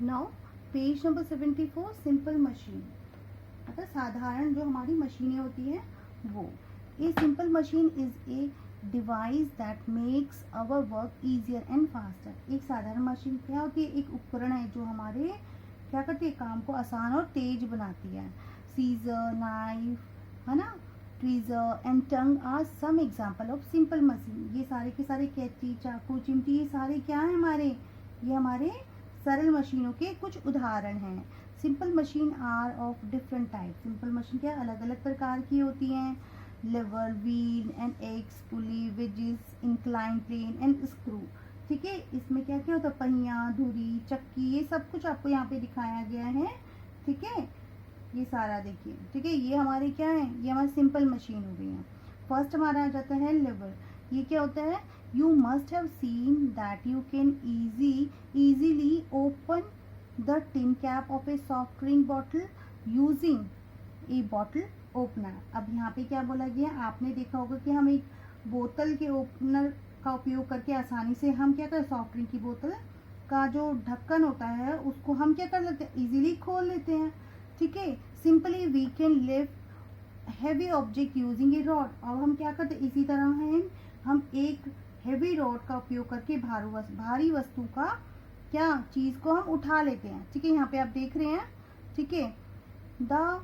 Now page number 74, simple machine. अगर साधारण जो हमारी मशीनें होती हैं वो, a simple machine is a device that makes our work easier and faster. एक साधारण मशीन क्या होती है? एक उपकरण है जो हमारे क्या करती है? काम को आसान और तेज बनाती है। सीजर, नाइफ, है ना, tweezer and tong are some example of simple machine. ये सारे के सारे कैंची, चाकू, चिमटी, ये सारे क्या है हमारे? ये हमारे सरल मशीनों के कुछ उदाहरण हैं। Simple machine are of different type. Simple machine क्या अलग अलग प्रकार की होती हैं। Lever, wheel and axle, pulley, wedges, incline plane and screw. ठीक है, इसमें क्या क्या होता है? पहिया, धुरी, चक्की, ये सब कुछ आपको यहाँ पे दिखाया गया है। ठीक है, ये सारा देखिए। ठीक है, ये हमारे क्या है? ये हमारी सिंपल मशीन हो गई है। फर्स्ट हमारा आ जाता है लेवर। ये क्या होता है? You must have seen that you can easily open the tin cap of a soft drink bottle using a bottle opener। अब यहाँ पे क्या बोला गया? आपने देखा होगा कि हम एक बोतल के ओपनर का उपयोग करके आसानी से हम क्या करें? सॉफ्ट ड्रिंक की बोतल का जो ढक्कन होता है उसको हम क्या कर लेते हैं? इजीली खोल लेते हैं। ठीक है, simply we can lift heavy object using a rod. अब हम क्या करते हैं? इसी तरह हम एक हैवी रॉड का उपयोग करके भारी वस्तु का क्या चीज को हम उठा लेते हैं। ठीक है, यहाँ पे आप देख रहे हैं। ठीक है, the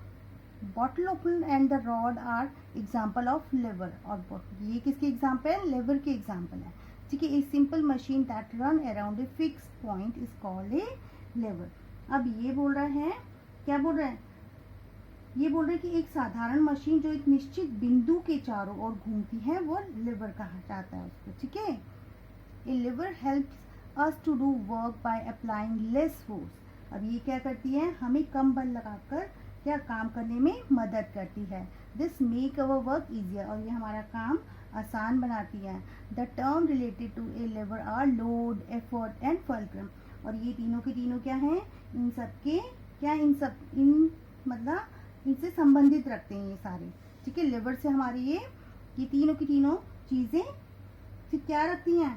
bottle opener and the rod are example of lever. और ये किसके एग्जाम्पल है? लेवर के एग्जाम्पल है। ठीक है, a simple machine that run around a fix point is called a lever. अब ये बोल रहा है, क्या बोल रहा है? ये बोल रहे हैं कि एक साधारण मशीन जो एक निश्चित बिंदु के चारों ओर घूमती है वो लिवर कहा जाता है उसको। ठीक है, a lever helps us to do work by applying less force. अब ये क्या करती है? हमें कम बल लगाकर क्या काम करने में मदद करती है। This make our work easier, और ये हमारा काम आसान बनाती है। The term related to a lever are load, effort and fulcrum. और ये तीनों के तीनों क्या हैं? इन सब के क्या इन मतलब इनसे संबंधित रखते हैं ये सारे। ठीक है, लिवर से हमारे ये तीनों की तीनों चीजें से क्या रखती हैं?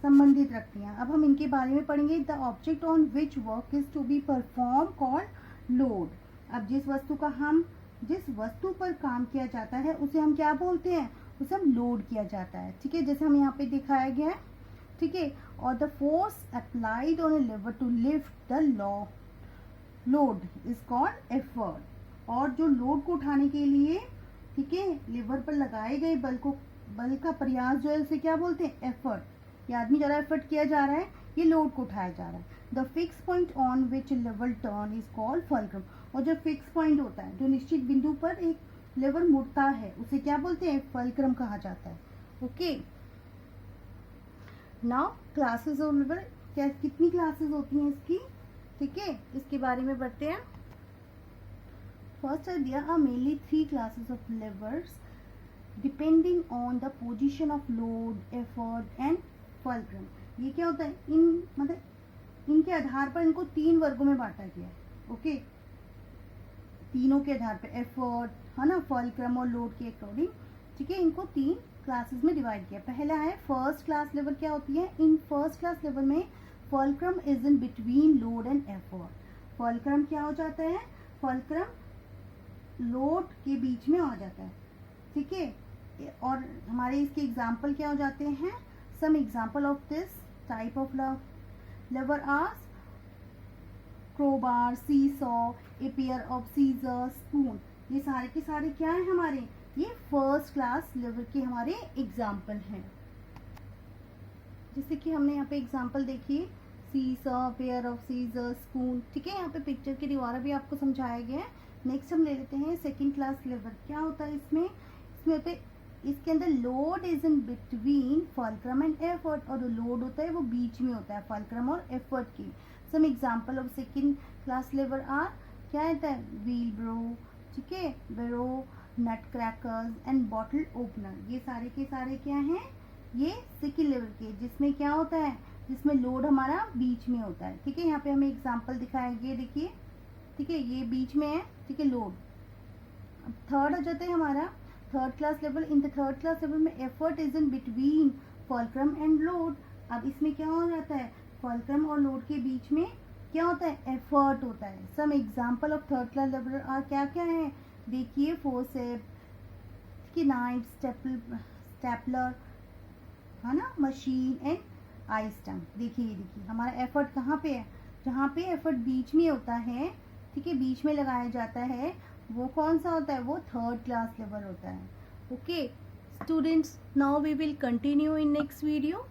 संबंधित रखती हैं। अब हम इनके बारे में पढ़ेंगे। The object on which work is to be perform called load. अब जिस वस्तु पर काम किया जाता है उसे हम क्या बोलते हैं? उसे हम लोड किया जाता है। ठीक है, जैसे हम यहाँ पे दिखाया गया है। ठीक है, और the force applied on a lever to lift the load is called effort. और जो लोड को उठाने के लिए, ठीक है, लिवर पर लगाए गए बल का प्रयास जो है उसे क्या बोलते हैं? एफर्ट। ये आदमी ज़्यादा एफर्ट किया जा रहा है, ये लोड को उठाया जा रहा है। The fix point on which liver turn is called fulcrum. और जो फिक्स पॉइंट होता है, जो निश्चित बिंदु पर एक लिवर मुड़ता है, उसे क्या बोलते हैं? फल्क्रम कहा जाता है। Okay, now classes of liver. क्या कितनी क्लासेस होती हैं इसकी? ठीक है, इसके बारे में बढ़ते हैं। First, there are mainly 3 classes of levers depending on the position of load, effort and fulcrum। ये क्या होता है? इनके आधार पर इनको 3 वर्गों में बांटा गया है। ओके, तीनों के आधार पर एफर्ट, है ना, फल्क्रम और लोड के अकॉर्डिंग। ठीक है, इनको 3 क्लासेस में डिवाइड किया। पहला है फर्स्ट क्लास लेवर। क्या होती है? इन फर्स्ट क्लास लेवर में fulcrum is in between load and effort. Fulcrum क्या हो जाता है? फल्क्रम लोड के बीच में आ जाता है। ठीक है, और हमारे इसके एग्जाम्पल क्या हो जाते हैं? Some example of this type of lever are crowbar, seesaw, a pair of scissor, spoon. ये सारे के सारे क्या है हमारे? ये फर्स्ट क्लास लेवर के हमारे एग्जाम्पल हैं। जैसे कि हमने यहाँ पे एग्जाम्पल देखिए, seesaw, pair of scissor, spoon. ठीक है, यहाँ पे पिक्चर के द्वारा भी आपको समझाया गया है। नेक्स्ट हम ले लेते हैं सेकंड क्लास लेवर। क्या होता है इसमें? होता है इसके अंदर load is in between fulcrum and effort. और जो लोड होता है वो बीच में होता है फल्क्रम और एफर्ट की। Some example of second class lever are, क्या होता है? व्हील ब्रो, ठीक है, barrow, nut crackers and bottle opener. ये सारे के सारे क्या हैं? ये सेकंड लेवल के, जिसमें क्या होता है? जिसमें लोड हमारा बीच में होता है। ठीक है, यहाँ पे हमें एग्जाम्पल दिखाएंगे, देखिए। ठीक है, ये बीच में है। ठीक है, लोड। अब थर्ड आ जाता है हमारा third class level. In the third class level में effort is in between fulcrum and load. अब इसमें क्या हो जाता है? फल्क्रम और लोड के बीच में क्या होता है, एफर्ट होता है। Some example of third class लेबर आर क्या क्या है, देखिए फोर्सेप, नाइफ, स्टेपलर, है ना, मशीन एंड आई स्टम्प। देखिए ये देखिए हमारा एफर्ट कहाँ पे है, जहाँ पे एफर्ट बीच में होता है, ठीक है, बीच में लगाया जाता है, वो कौन सा होता है, वो थर्ड क्लास लेबर होता है। Okay students, now we will continue in next video.